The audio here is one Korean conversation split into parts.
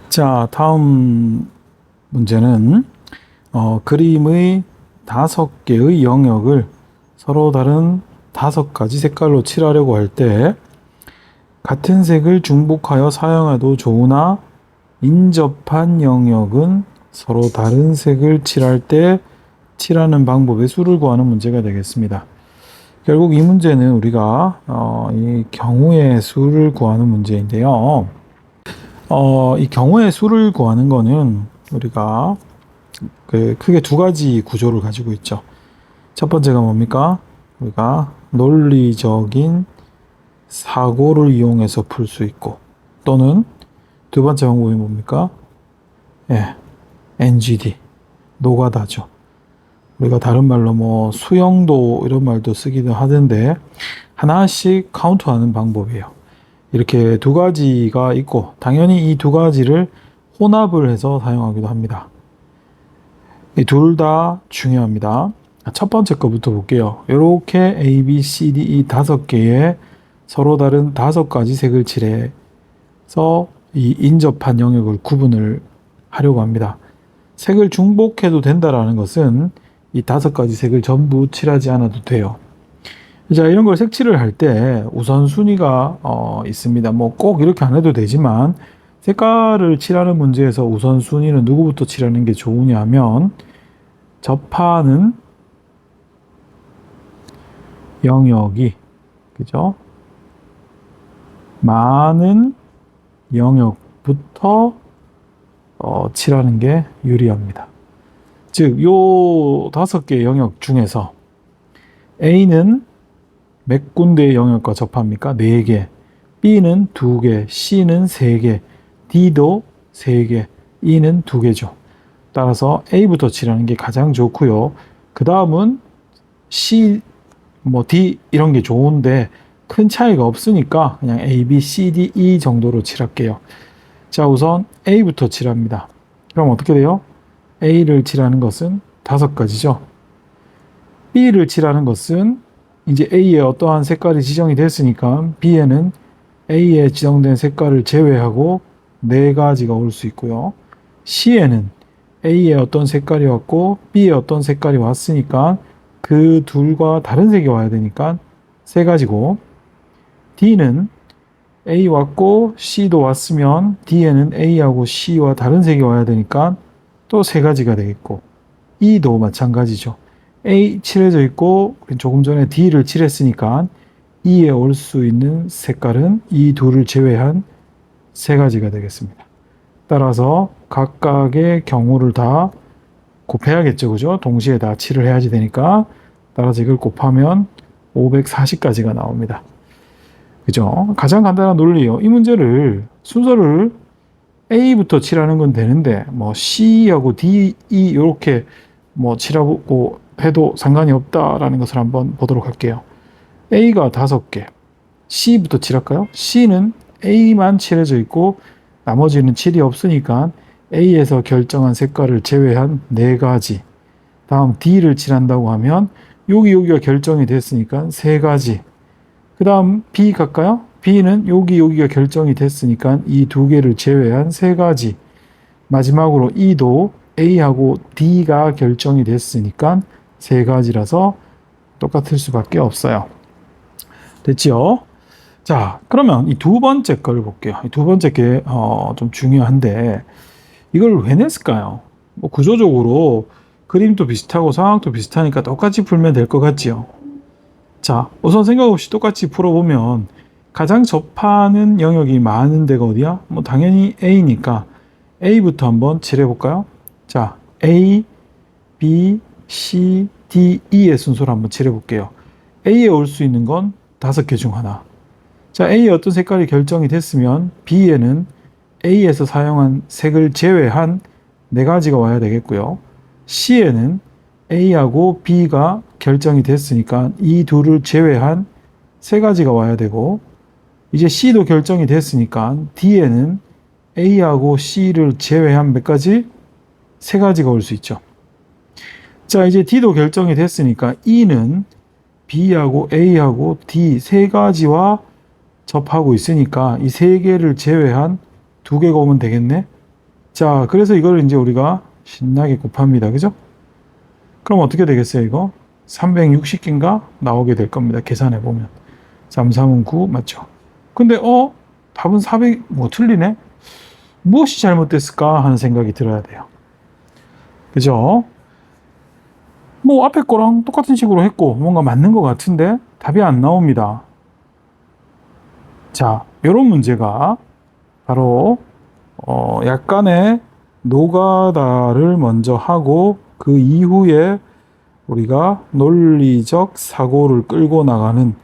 자, 다음 문제는 그림의 5개의 영역을 서로 다른 5가지 색깔로 칠하려고 할 때 같은 색을 중복하여 사용해도 좋으나 인접한 영역은 서로 다른 색을 칠할 때 칠하는 방법의 수를 구하는 문제가 되겠습니다. 결국 이 문제는 우리가 이 경우의 수를 구하는 문제인데요. 이 경우의 수를 구하는 거는 우리가 크게 2가지 구조를 가지고 있죠. 첫 번째가 뭡니까? 우리가 논리적인 사고를 이용해서 풀 수 있고, 또는 두 번째 방법이 뭡니까? NGD, 노가다죠. 우리가 다른 말로 수영도 이런 말도 쓰기도 하던데 하나씩 카운트하는 방법이에요. 이렇게 2가지가 있고 당연히 이 2가지를 혼합을 해서 사용하기도 합니다. 이 둘 다 중요합니다. 첫 번째 거부터 볼게요. 이렇게 A, B, C, D, E 5개의 서로 다른 5가지 색을 칠해서 이 인접한 영역을 구분을 하려고 합니다. 색을 중복해도 된다라는 것은 이 5가지 색을 전부 칠하지 않아도 돼요. 자, 이런 걸 색칠을 할 때 우선순위가 있습니다. 꼭 이렇게 안 해도 되지만 색깔을 칠하는 문제에서 우선순위는 누구부터 칠하는 게 좋으냐 하면 접하는 영역이 그죠? 많은 영역부터 칠하는 게 유리합니다. 즉, 요 5개의 영역 중에서 A는 몇 군데의 영역과 접합니까? 4개. B는 2개, C는 3개, D도 3개, E는 2개죠. 따라서 A부터 칠하는 게 가장 좋고요. 그 다음은 C, D 이런 게 좋은데 큰 차이가 없으니까 그냥 A, B, C, D, E 정도로 칠할게요. 자, 우선 A부터 칠합니다. 그럼 어떻게 돼요? A를 칠하는 것은 5가지죠. B를 칠하는 것은 이제 A에 어떠한 색깔이 지정이 됐으니까 B에는 A에 지정된 색깔을 제외하고 4가지가 올 수 있고요. C에는 A에 어떤 색깔이 왔고 B에 어떤 색깔이 왔으니까 그 둘과 다른 색이 와야 되니까 3가지고, D는 A 왔고 C도 왔으면 D에는 A하고 C와 다른 색이 와야 되니까 또 3가지가 되겠고, E도 마찬가지죠. A 칠해져 있고 조금 전에 D를 칠했으니까 E에 올 수 있는 색깔은 이 둘을 제외한 3가지가 되겠습니다. 따라서 각각의 경우를 다 곱해야겠죠. 그죠? 동시에 다 칠을 해야지 되니까 따라서 이걸 곱하면 540가지가 나옵니다. 그죠? 가장 간단한 논리예요. 이 문제를 순서를 A부터 칠하는 건 되는데 C하고 D, E 이렇게 칠하고 해도 상관이 없다라는 것을 한번 보도록 할게요. A가 5개, C부터 칠할까요? C는 A만 칠해져 있고 나머지는 칠이 없으니까 A에서 결정한 색깔을 제외한 4가지. 다음 D를 칠한다고 하면 여기가 결정이 됐으니까 3가지. 그 다음 B 갈까요? B는 여기가 결정이 됐으니까 이 2개를 제외한 3가지. 마지막으로 E도 A하고 D가 결정이 됐으니까 3가지라서 똑같을 수밖에 없어요. 됐지요? 자, 그러면 이 2번째 걸 볼게요. 이 2번째 게 좀 중요한데 이걸 왜 냈을까요? 구조적으로 그림도 비슷하고 상황도 비슷하니까 똑같이 풀면 될 것 같지요? 자, 우선 생각 없이 똑같이 풀어보면 가장 접하는 영역이 많은 데가 어디야? 당연히 A니까 A부터 한번 칠해볼까요? 자, A, B, C, D, E의 순서로 한번 칠해볼게요. A에 올 수 있는 건 5개 중 하나. 자, A의 어떤 색깔이 결정이 됐으면 B에는 A에서 사용한 색을 제외한 4가지가 와야 되겠고요. C에는 A하고 B가 결정이 됐으니까 이 둘을 제외한 3가지가 와야 되고, 이제 C도 결정이 됐으니까 D에는 A하고 C를 제외한 몇 가지? 3가지가 올 수 있죠. 자, 이제 D도 결정이 됐으니까 E는 B하고 A하고 D 3가지와 접하고 있으니까 이 3개를 제외한 2개가 오면 되겠네? 자, 그래서 이걸 이제 우리가 신나게 곱합니다. 그죠? 그럼 어떻게 되겠어요, 이거? 360개인가 나오게 될 겁니다. 계산해 보면. 3, 3은 9 맞죠? 근데 답은 400, 뭐 틀리네? 무엇이 잘못됐을까 하는 생각이 들어야 돼요. 그죠? 뭐 앞에 거랑 똑같은 식으로 했고 뭔가 맞는 것 같은데 답이 안 나옵니다. 자, 이런 문제가 바로 약간의 노가다를 먼저 하고 그 이후에 우리가 논리적 사고를 끌고 나가는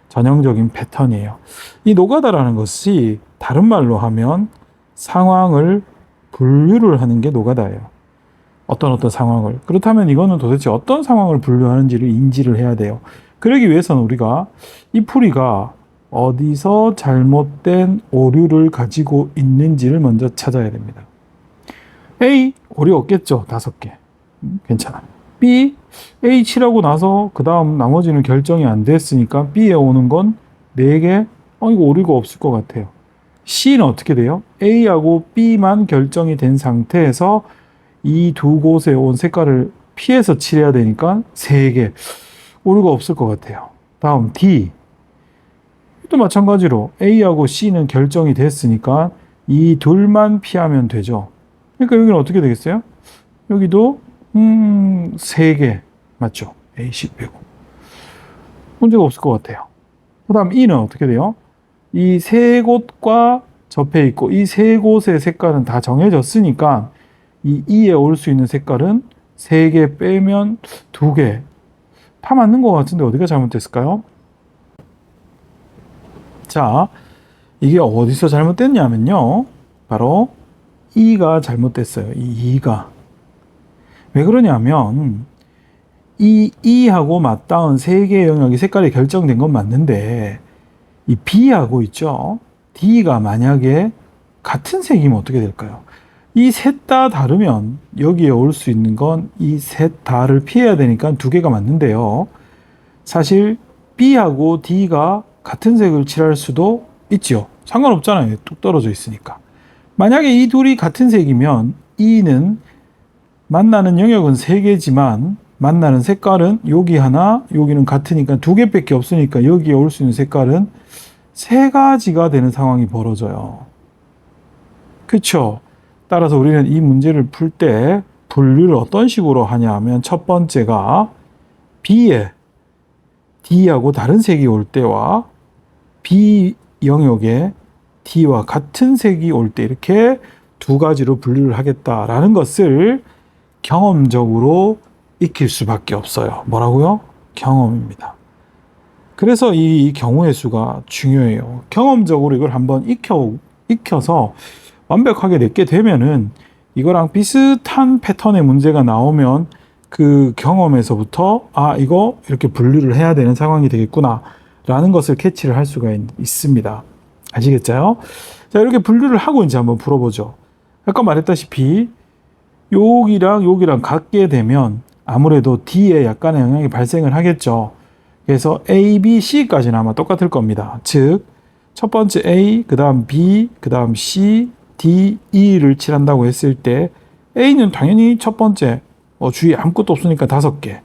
전형적인 패턴이에요. 이 노가다라는 것이 다른 말로 하면 상황을 분류를 하는 게 노가다예요. 어떤 상황을. 그렇다면 이거는 도대체 어떤 상황을 분류하는지를 인지를 해야 돼요. 그러기 위해서는 우리가 이 풀이가 어디서 잘못된 오류를 가지고 있는지를 먼저 찾아야 됩니다. A, 오류 없겠죠. 5개. 괜찮아. B, A 칠하고 나서 그 다음 나머지는 결정이 안 됐으니까 B에 오는 건 4개. 이거 오류가 없을 것 같아요. C는 어떻게 돼요? A하고 B만 결정이 된 상태에서 이 두 곳에 온 색깔을 피해서 칠해야 되니까 3개. 오류가 없을 것 같아요. 다음 D. 또 마찬가지로 A하고 C는 결정이 됐으니까 이 둘만 피하면 되죠. 그러니까 여기는 어떻게 되겠어요? 여기도 3개 맞죠? A, C 빼고 문제가 없을 것 같아요. 그 다음 E는 어떻게 돼요? 이 3곳과 접해 있고 이 3곳의 색깔은 다 정해졌으니까 이 E에 올 수 있는 색깔은 3개 빼면 2개. 다 맞는 것 같은데 어디가 잘못됐을까요? 자, 이게 어디서 잘못됐냐면요. 바로 E가 잘못됐어요. 이 E가. 왜 그러냐면 이 E하고 맞닿은 3개의 영역이 색깔이 결정된 건 맞는데 이 B하고 있죠. D가 만약에 같은 색이면 어떻게 될까요? 이 셋 다 다르면 여기에 올 수 있는 건 이 셋 다를 피해야 되니까 2개가 맞는데요. 사실 B하고 D가 같은 색을 칠할 수도 있죠. 상관없잖아요. 뚝 떨어져 있으니까. 만약에 이 둘이 같은 색이면 E는 만나는 영역은 3개지만 만나는 색깔은 여기 하나, 여기는 같으니까 2개밖에 없으니까 여기에 올 수 있는 색깔은 3가지가 되는 상황이 벌어져요. 그렇죠? 따라서 우리는 이 문제를 풀 때 분류를 어떤 식으로 하냐 하면 첫 번째가 B에 D하고 다른 색이 올 때와 B 영역에 D와 같은 색이 올 때 이렇게 2가지로 분류를 하겠다라는 것을 경험적으로 익힐 수밖에 없어요. 뭐라고요? 경험입니다. 그래서 이 경우의 수가 중요해요. 경험적으로 이걸 한번 익혀서 완벽하게 냈게 되면은 이거랑 비슷한 패턴의 문제가 나오면 그 경험에서부터 이거 이렇게 분류를 해야 되는 상황이 되겠구나 라는 것을 캐치를 할 수가 있습니다. 아시겠죠? 자, 이렇게 분류를 하고 이제 한번 풀어보죠. 아까 말했다시피 여기랑 같게 되면 아무래도 D에 약간의 영향이 발생을 하겠죠. 그래서 A, B, C까지는 아마 똑같을 겁니다. 즉, 첫 번째 A, 그 다음 B, 그 다음 C, D, E를 칠한다고 했을 때 A는 당연히 첫 번째 주위에 아무것도 없으니까 5개,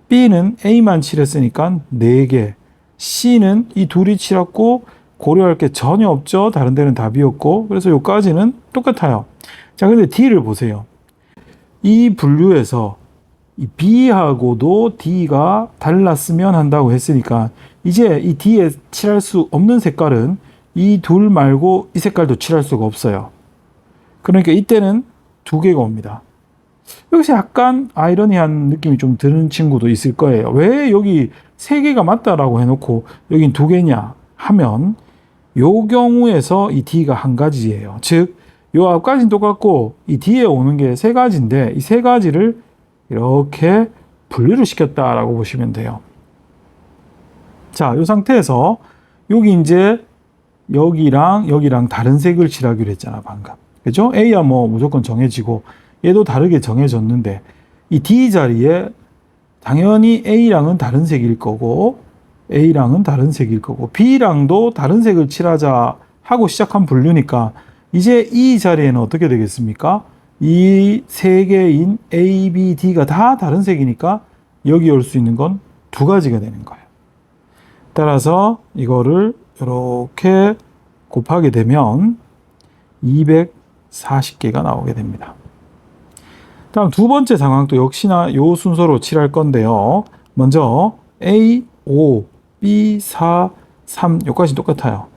B는 A만 칠했으니까 4개, C는 이 둘이 칠했고 고려할 게 전혀 없죠. 다른 데는 답이었고 그래서 여기까지는 똑같아요. 자, 근데 D를 보세요. 이 분류에서 이 B하고도 D가 달랐으면 한다고 했으니까 이제 이 D에 칠할 수 없는 색깔은 이 둘 말고 이 색깔도 칠할 수가 없어요. 그러니까 이때는 2개가 옵니다. 여기서 약간 아이러니한 느낌이 좀 드는 친구도 있을 거예요. 왜 여기 3개가 맞다라고 해놓고 여긴 2개냐 하면 요 경우에서 이 D가 1가지예요. 즉, 요 앞까지는 똑같고 이 뒤에 오는 게 3가지인데 이 3가지를 이렇게 분류를 시켰다라고 보시면 돼요. 자, 이 상태에서 여기 이제 여기랑 다른 색을 칠하기로 했잖아, 방금. 그죠? A야 뭐 무조건 정해지고 얘도 다르게 정해졌는데 이 D 자리에 당연히 A랑은 다른 색일 거고 A랑은 다른 색일 거고 B랑도 다른 색을 칠하자 하고 시작한 분류니까 이제 이 자리에는 어떻게 되겠습니까? 이 세 개인 A, B, D가 다 다른 색이니까 여기 올 수 있는 건 두 가지가 되는 거예요. 따라서 이거를 이렇게 곱하게 되면 240개가 나오게 됩니다. 다음 두 번째 상황도 역시나 이 순서로 칠할 건데요. 먼저 A, 5, B, 4, 3 여기까지 똑같아요.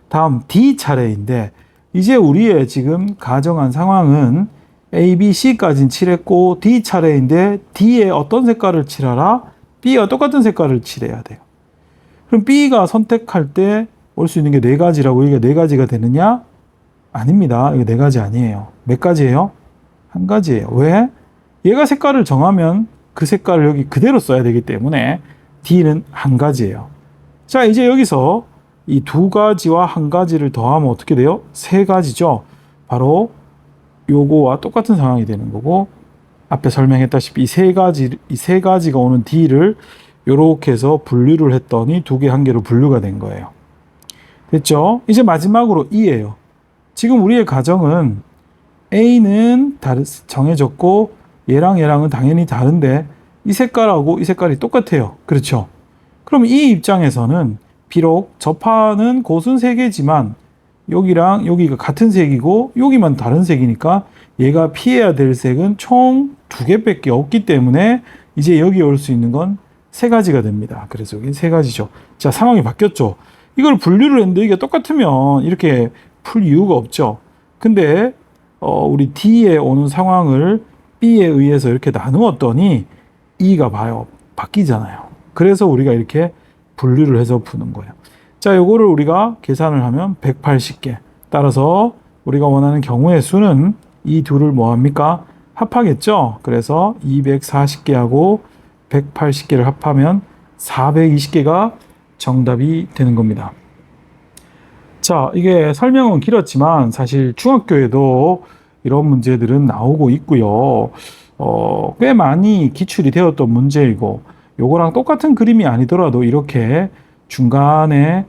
다음 D 차례인데 이제 우리의 지금 가정한 상황은 A, B, C까지는 칠했고 D 차례인데 D에 어떤 색깔을 칠하라? B와 똑같은 색깔을 칠해야 돼요. 그럼 B가 선택할 때 올 수 있는 게 네 가지라고 이게 네 가지가 되느냐? 아닙니다. 이거 네 가지 아니에요. 몇 가지예요? 한 가지예요. 왜? 얘가 색깔을 정하면 그 색깔을 여기 그대로 써야 되기 때문에 D는 한 가지예요. 자, 이제 여기서 이 두 가지와 한 가지를 더하면 어떻게 돼요? 세 가지죠. 바로 요거와 똑같은 상황이 되는 거고 앞에 설명했다시피 이 세 가지가 오는 D를 요렇게 해서 분류를 했더니 두 개, 한 개로 분류가 된 거예요. 됐죠? 이제 마지막으로 E예요. 지금 우리의 가정은 A는 정해졌고 얘랑은 당연히 다른데 이 색깔하고 이 색깔이 똑같아요. 그렇죠? 그럼 이 입장에서는 비록 접하는 곳은 세 개지만 여기랑 여기가 같은 색이고 여기만 다른 색이니까 얘가 피해야 될 색은 총 두 개밖에 없기 때문에 이제 여기 올 수 있는 건 세 가지가 됩니다. 그래서 여기 세 가지죠. 자, 상황이 바뀌었죠. 이걸 분류를 했는데 이게 똑같으면 이렇게 풀 이유가 없죠. 근데 우리 D에 오는 상황을 B에 의해서 이렇게 나누었더니 E가 봐요. 바뀌잖아요. 그래서 우리가 이렇게 분류를 해서 푸는 거예요. 자, 요거를 우리가 계산을 하면 180개. 따라서 우리가 원하는 경우의 수는 이 둘을 뭐합니까? 합하겠죠? 그래서 240개하고 180개를 합하면 420개가 정답이 되는 겁니다. 자, 이게 설명은 길었지만 사실 중학교에도 이런 문제들은 나오고 있고요. 꽤 많이 기출이 되었던 문제이고 요거랑 똑같은 그림이 아니더라도 이렇게 중간에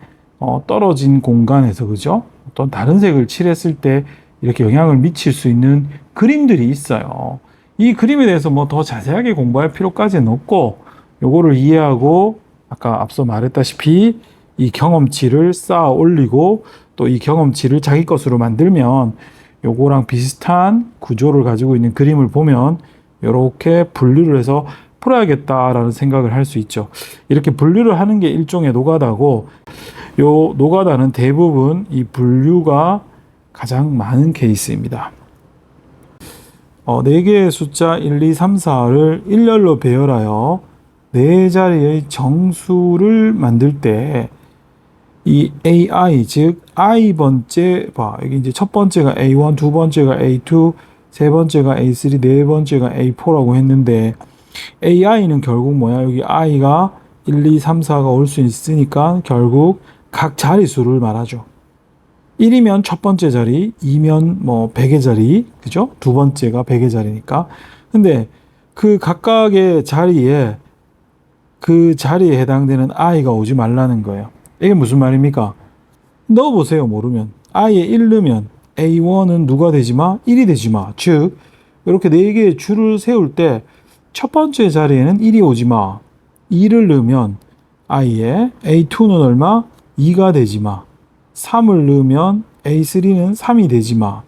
떨어진 공간에서 그죠? 어떤 다른 색을 칠했을 때 이렇게 영향을 미칠 수 있는 그림들이 있어요. 이 그림에 대해서 뭐 더 자세하게 공부할 필요까지는 없고 요거를 이해하고 아까 앞서 말했다시피 이 경험치를 쌓아 올리고 또 이 경험치를 자기 것으로 만들면 요거랑 비슷한 구조를 가지고 있는 그림을 보면 이렇게 분류를 해서 풀어야겠다라는 생각을 할 수 있죠. 이렇게 분류를 하는 게 일종의 노가다고 요 노가다는 대부분 이 분류가 가장 많은 케이스입니다. 4개의 숫자 1, 2, 3, 4를 일렬로 배열하여 4자리의 정수를 만들 때 이 AI, 즉 i번째 여기 이제 첫 번째가 A1, 두 번째가 A2, 세 번째가 A3, 네 번째가 A4라고 했는데 AI는 결국 뭐야? 여기 i가 1, 2, 3, 4가 올 수 있으니까 결국 각 자릿수를 말하죠. 1이면 첫 번째 자리, 2면 뭐 100의 자리, 그죠? 두 번째가 100의 자리니까. 근데 그 각각의 자리에 그 자리에 해당되는 i가 오지 말라는 거예요. 이게 무슨 말입니까? 넣어보세요, 모르면. i에 1 넣으면 A1은 누가 되지 마? 1이 되지 마. 즉, 이렇게 4개의 줄을 세울 때 첫 번째 자리에는 1이 오지 마. 2를 넣으면 i에 A2는 얼마? 2가 되지 마. 3을 넣으면 A3는 3이 되지 마.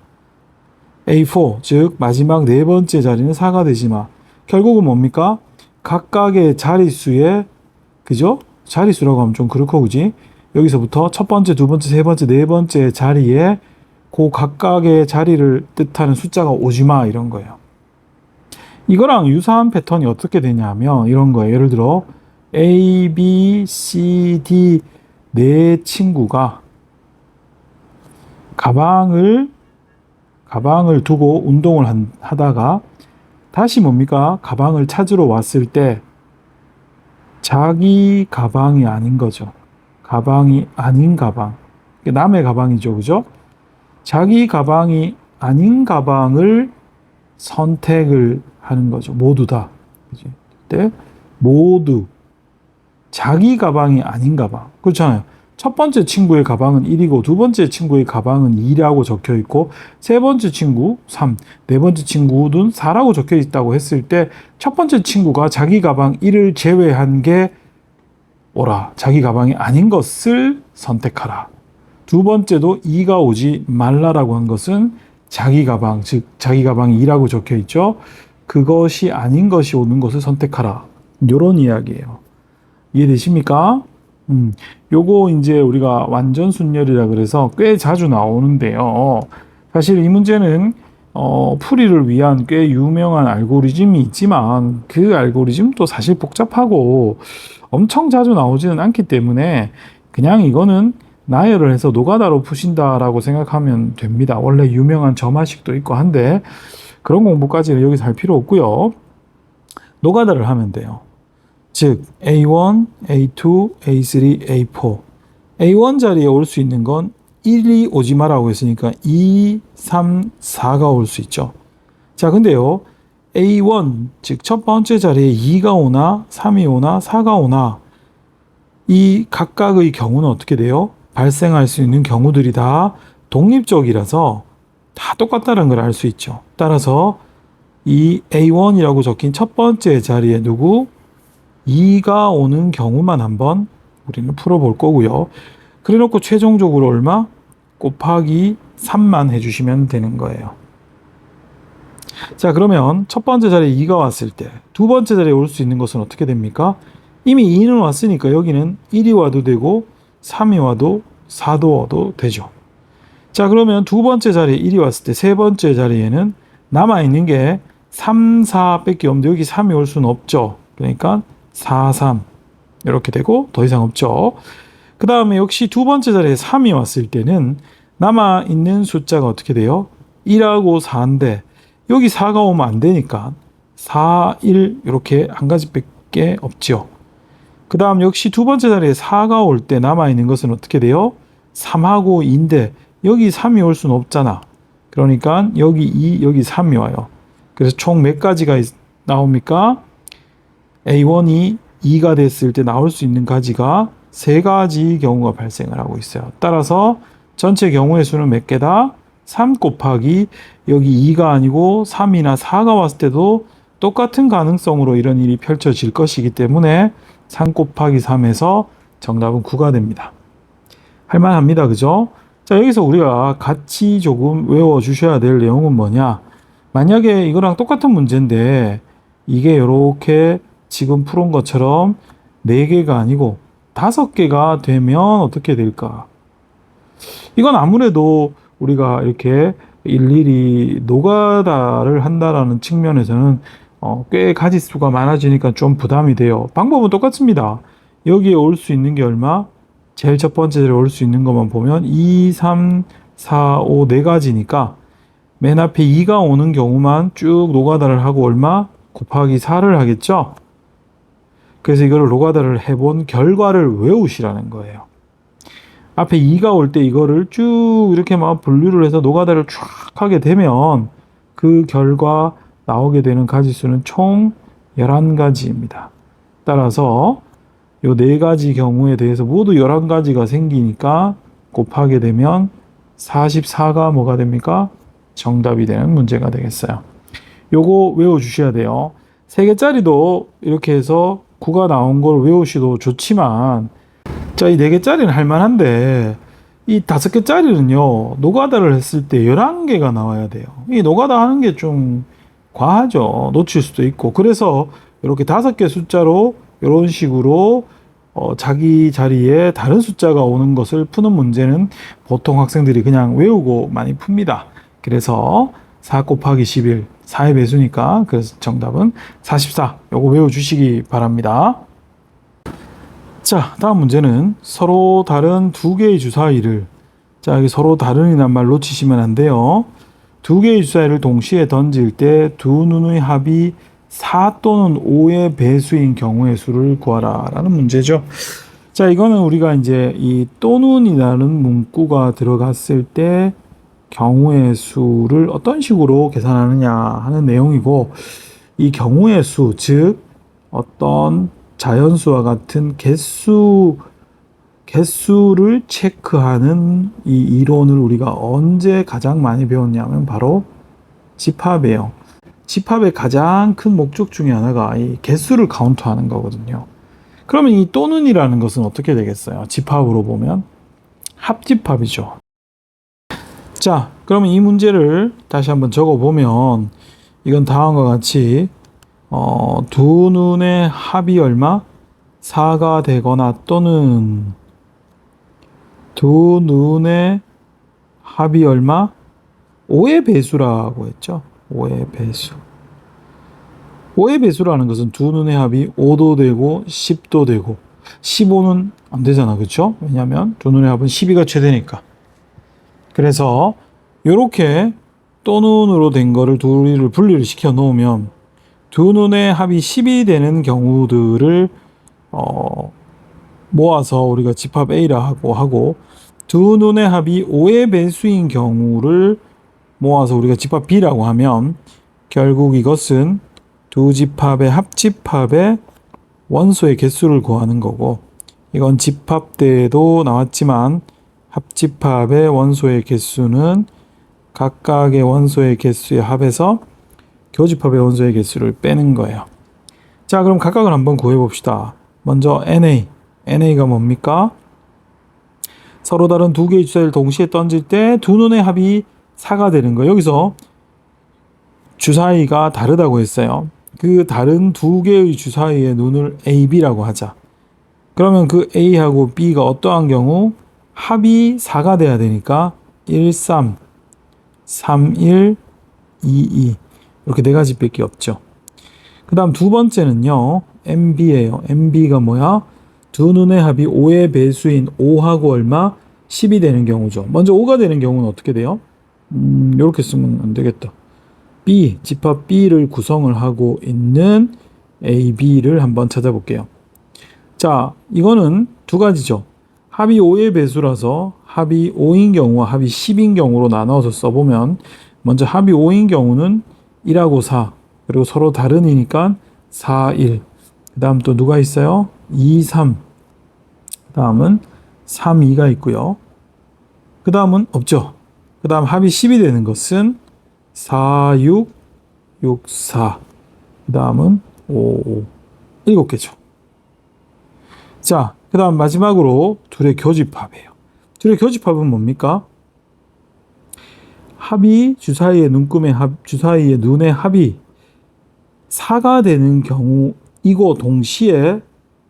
A4, 즉 마지막 네 번째 자리는 4가 되지 마. 결국은 뭡니까? 각각의 자릿수에, 그죠? 자릿수라고 하면 좀 그렇고, 그지? 여기서부터 첫 번째, 두 번째, 세 번째, 네 번째 자리에 그 각각의 자리를 뜻하는 숫자가 오지 마, 이런 거예요. 이거랑 유사한 패턴이 어떻게 되냐면 이런 거예요. 예를 들어 A, B, C, D 네 친구가 가방을 두고 운동을 하다가 다시 뭡니까? 가방을 찾으러 왔을 때 자기 가방이 아닌 거죠. 가방이 아닌 가방. 남의 가방이죠. 그죠? 자기 가방이 아닌 가방을 선택을 하는 거죠. 모두 다. 그때 모두 자기 가방이 아닌 가방. 그렇잖아요. 첫 번째 친구의 가방은 1이고 두 번째 친구의 가방은 2라고 적혀 있고 세 번째 친구 3, 네 번째 친구는 4라고 적혀 있다고 했을 때 첫 번째 친구가 자기 가방 1을 제외한 게 오라. 자기 가방이 아닌 것을 선택하라. 두 번째도 2가 오지 말라라고 한 것은 자기 가방, 즉 자기 가방이 2라고 적혀 있죠. 그것이 아닌 것이 오는 것을 선택하라. 이런 이야기예요. 이해되십니까? 요거 이제 우리가 완전 순열이라 그래서 꽤 자주 나오는데요. 사실 이 문제는 풀이를 위한 꽤 유명한 알고리즘이 있지만 그 알고리즘도 사실 복잡하고 엄청 자주 나오지는 않기 때문에 그냥 이거는 나열을 해서 노가다로 푸신다라고 생각하면 됩니다. 원래 유명한 점화식도 있고 한데 그런 공부까지는 여기서 할 필요 없고요. 노가다를 하면 돼요. 즉 A1, A2, A3, A4 A1 자리에 올 수 있는 건 1이 오지 마라고 했으니까 2, 3, 4가 올 수 있죠. 자, 근데요. A1, 즉 첫 번째 자리에 2가 오나 3이 오나 4가 오나 이 각각의 경우는 어떻게 돼요? 발생할 수 있는 경우들이 다 독립적이라서 다 똑같다는 걸 알 수 있죠. 따라서 이 A1이라고 적힌 첫 번째 자리에 누구? 2가 오는 경우만 한번 우리는 풀어볼 거고요. 그래 놓고 최종적으로 얼마? 곱하기 3만 해주시면 되는 거예요. 자, 그러면 첫 번째 자리에 2가 왔을 때 두 번째 자리에 올 수 있는 것은 어떻게 됩니까? 이미 2는 왔으니까 여기는 1이 와도 되고 3이 와도 4도 와도 되죠. 자, 그러면 두 번째 자리에 1이 왔을 때 세 번째 자리에는 남아있는 게 3, 4 밖에 없는데 여기 3이 올 수는 없죠. 그러니까 4, 3 이렇게 되고 더 이상 없죠. 그 다음에 역시 두 번째 자리에 3이 왔을 때는 남아있는 숫자가 어떻게 돼요? 1하고 4인데 여기 4가 오면 안 되니까 4, 1 이렇게 한 가지밖에 없죠. 그 다음 역시 두 번째 자리에 4가 올 때 남아있는 것은 어떻게 돼요? 3하고 2인데 여기 3이 올 수는 없잖아. 그러니까 여기 2, 여기 3이 와요. 그래서 총 몇 가지가 나옵니까? A1이 2가 됐을 때 나올 수 있는 가지가 세 가지 경우가 발생을 하고 있어요. 따라서 전체 경우의 수는 몇 개다? 3 곱하기 여기 2가 아니고 3이나 4가 왔을 때도 똑같은 가능성으로 이런 일이 펼쳐질 것이기 때문에 3 곱하기 3에서 정답은 9가 됩니다. 할만합니다. 그죠? 자, 여기서 우리가 같이 조금 외워주셔야 될 내용은 뭐냐? 만약에 이거랑 똑같은 문제인데 이게 이렇게 지금 푸른 것처럼 4개가 아니고 5개가 되면 어떻게 될까? 이건 아무래도 우리가 이렇게 일일이 노가다를 한다라는 측면에서는 꽤 가지수가 많아지니까 좀 부담이 돼요. 방법은 똑같습니다. 여기에 올 수 있는 게 얼마? 제일 첫 번째 자리에 올 수 있는 것만 보면 2, 3, 4, 5, 4가지니까 맨 앞에 2가 오는 경우만 쭉 노가다를 하고 얼마? 곱하기 4를 하겠죠? 그래서 이거를 노가다를 해본 결과를 외우시라는 거예요. 앞에 2가 올 때 이거를 쭉 이렇게 막 분류를 해서 노가다를 쫙 하게 되면 그 결과 나오게 되는 가지수는 총 11가지입니다. 따라서 요 4가지 경우에 대해서 모두 11가지가 생기니까 곱하게 되면 44가 뭐가 됩니까? 정답이 되는 문제가 되겠어요. 요거 외워주셔야 돼요. 3개짜리도 이렇게 해서 9가 나온 걸 외우셔도 좋지만 자, 이 4개짜리는 할만한데 이 5개짜리는요 노가다를 했을 때 11개가 나와야 돼요. 이 노가다 하는 게 좀 과하죠. 놓칠 수도 있고. 그래서 이렇게 5개 숫자로 이런 식으로 자기 자리에 다른 숫자가 오는 것을 푸는 문제는 보통 학생들이 그냥 외우고 많이 풉니다. 그래서 4 곱하기 11, 4의 배수니까 그래서 정답은 44. 요거 외워주시기 바랍니다. 자, 다음 문제는 서로 다른 2개의 주사위를 자, 여기 서로 다른이란 말 놓치시면 안 돼요. 2개의 주사위를 동시에 던질 때 두 눈의 합이 4 또는 5의 배수인 경우의 수를 구하라 라는 문제죠. 자, 이거는 우리가 이제 이 또는이라는 문구가 들어갔을 때 경우의 수를 어떤 식으로 계산하느냐 하는 내용이고 이 경우의 수, 즉 어떤 자연수와 같은 개수 개수를 체크하는 이 이론을 우리가 언제 가장 많이 배웠냐면 바로 집합이에요. 집합의 가장 큰 목적 중에 하나가 이 개수를 카운트하는 거거든요. 그러면 이 또는이라는 것은 어떻게 되겠어요? 집합으로 보면 합집합이죠. 자, 그러면 이 문제를 다시 한번 적어보면 이건 다음과 같이 두 눈의 합이 얼마? 4가 되거나 또는 두 눈의 합이 얼마? 5의 배수라고 했죠. 5의 배수. 5의 배수라는 것은 두 눈의 합이 5도 되고 10도 되고 15는 안 되잖아. 그렇죠? 왜냐하면 두 눈의 합은 12가 최대니까. 그래서 이렇게 또눈으로 된 거를 둘을 분리를 시켜 놓으면 두 눈의 합이 10이 되는 경우들을 모아서 우리가 집합 A라고 하고 두 눈의 합이 5의 배수인 경우를 모아서 우리가 집합 B라고 하면 결국 이것은 두 집합의 합집합의 원소의 개수를 구하는 거고 이건 집합 때에도 나왔지만 합집합의 원소의 개수는 각각의 원소의 개수의 합에서 교집합의 원소의 개수를 빼는 거예요. 자, 그럼 각각을 한번 구해 봅시다. 먼저 NA가 뭡니까? 서로 다른 두 개의 주사위를 동시에 던질 때 두 눈의 합이 4가 되는 거예요. 여기서 주사위가 다르다고 했어요. 그 다른 두 개의 주사위의 눈을 A, B라고 하자. 그러면 그 A하고 B가 어떠한 경우 합이 4가 돼야 되니까 1, 3, 3, 1, 2, 2 이렇게 네 가지밖에 없죠. 그 다음 두 번째는요. MB예요. MB가 뭐야? 두 눈의 합이 5의 배수인 5하고 얼마? 10이 되는 경우죠. 먼저 5가 되는 경우는 어떻게 돼요? 이렇게 쓰면 안 되겠다. B, 집합 B를 구성을 하고 있는 AB를 한번 찾아볼게요. 자, 이거는 두 가지죠. 합이 5의 배수라서 합이 5인 경우와 합이 10인 경우로 나눠서 써보면 먼저 합이 5인 경우는 1하고 4 그리고 서로 다른이니까 4, 1 그 다음 또 누가 있어요? 2, 3 그 다음은 3, 2가 있고요. 그 다음은 없죠. 그 다음 합이 10이 되는 것은 4, 6, 6, 4 그 다음은 5, 5 7개죠. 자, 그 다음 마지막으로 둘의 교집합이에요. 둘의 교집합은 뭡니까? 합이 주사위의 눈금의 합, 주사위의 눈의 합이 4가 되는 경우이고 동시에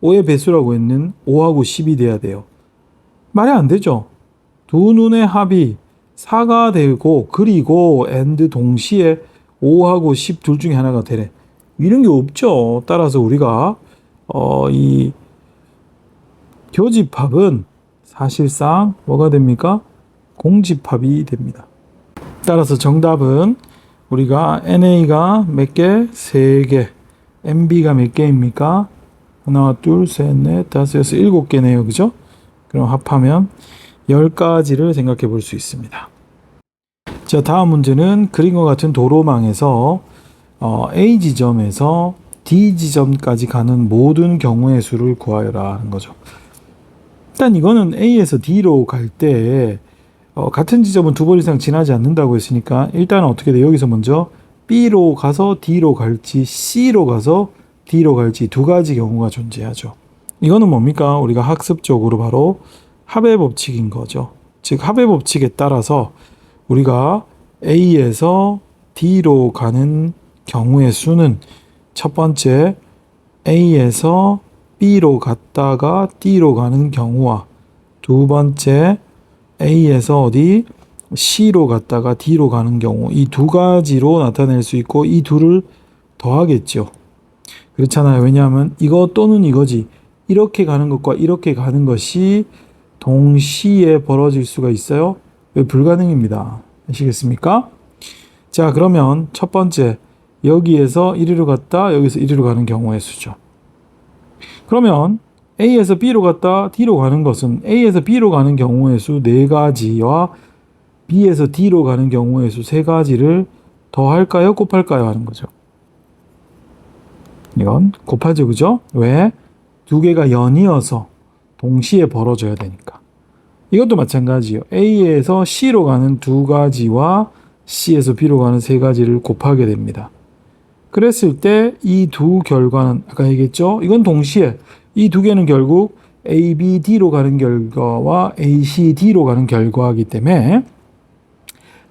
5의 배수라고 했는 5하고 10이 돼야 돼요. 말이 안 되죠. 두 눈의 합이 4가 되고 그리고 and 동시에 5하고 10 둘 중에 하나가 되래. 이런 게 없죠. 따라서 우리가 이 교집합은 사실상 뭐가 됩니까? 공집합이 됩니다. 따라서 정답은 우리가 NA가 몇 개? 3개. MB가 몇 개입니까? 하나, 둘, 셋, 넷, 다섯, 여섯, 7개네요. 그죠? 그럼 합하면 10가지를 생각해 볼 수 있습니다. 자, 다음 문제는 그림과 같은 도로망에서 A 지점에서 D 지점까지 가는 모든 경우의 수를 구하여라 하는 거죠. 일단 이거는 A에서 D로 갈 때 같은 지점은 두 번 이상 지나지 않는다고 했으니까 일단은 어떻게 돼요? 여기서 먼저 B로 가서 D로 갈지 C로 가서 D로 갈지 두 가지 경우가 존재하죠. 이거는 뭡니까? 우리가 학습적으로 바로 합의 법칙인 거죠. 즉 합의 법칙에 따라서 우리가 A에서 D로 가는 경우의 수는 첫 번째 A에서 B로 갔다가 D로 가는 경우와 두 번째 A에서 어디 C로 갔다가 D로 가는 경우 이 두 가지로 나타낼 수 있고 이 둘을 더하겠죠. 그렇잖아요. 왜냐하면 이거 또는 이거지. 이렇게 가는 것과 이렇게 가는 것이 동시에 벌어질 수가 있어요. 왜 불가능입니다. 아시겠습니까? 자, 그러면 첫 번째 여기에서 이리로 갔다 여기서 이리로 가는 경우의 수죠. 그러면 A에서 B로 갔다 D로 가는 것은 A에서 B로 가는 경우의 수 4가지와 B에서 D로 가는 경우의 수 3가지를 더할까요? 곱할까요? 하는 거죠. 이건 곱하죠. 그죠? 왜? 두 개가 연이어서 동시에 벌어져야 되니까. 이것도 마찬가지예요. A에서 C로 가는 두 가지와 C에서 B로 가는 세 가지를 곱하게 됩니다. 그랬을 때 이 두 결과는 아까 얘기했죠? 이건 동시에 이 두 개는 결국 A, B, D로 가는 결과와 A, C, D로 가는 결과이기 때문에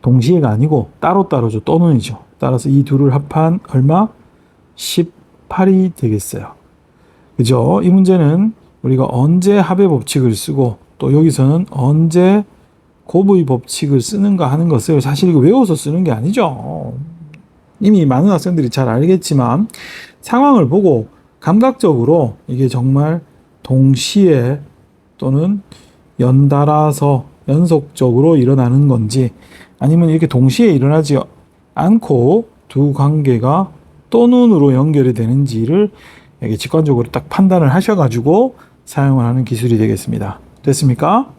동시에가 아니고 따로따로죠. 또는이죠. 따라서 이 둘을 합한 얼마? 18이 되겠어요. 그죠? 이 문제는 우리가 언제 합의 법칙을 쓰고 또 여기서는 언제 곱의 법칙을 쓰는가 하는 것을 사실 이거 외워서 쓰는 게 아니죠. 이미 많은 학생들이 잘 알겠지만 상황을 보고 감각적으로 이게 정말 동시에 또는 연달아서 연속적으로 일어나는 건지 아니면 이렇게 동시에 일어나지 않고 두 관계가 또는으로 연결이 되는지를 이렇게 직관적으로 딱 판단을 하셔가지고 사용을 하는 기술이 되겠습니다. 됐습니까?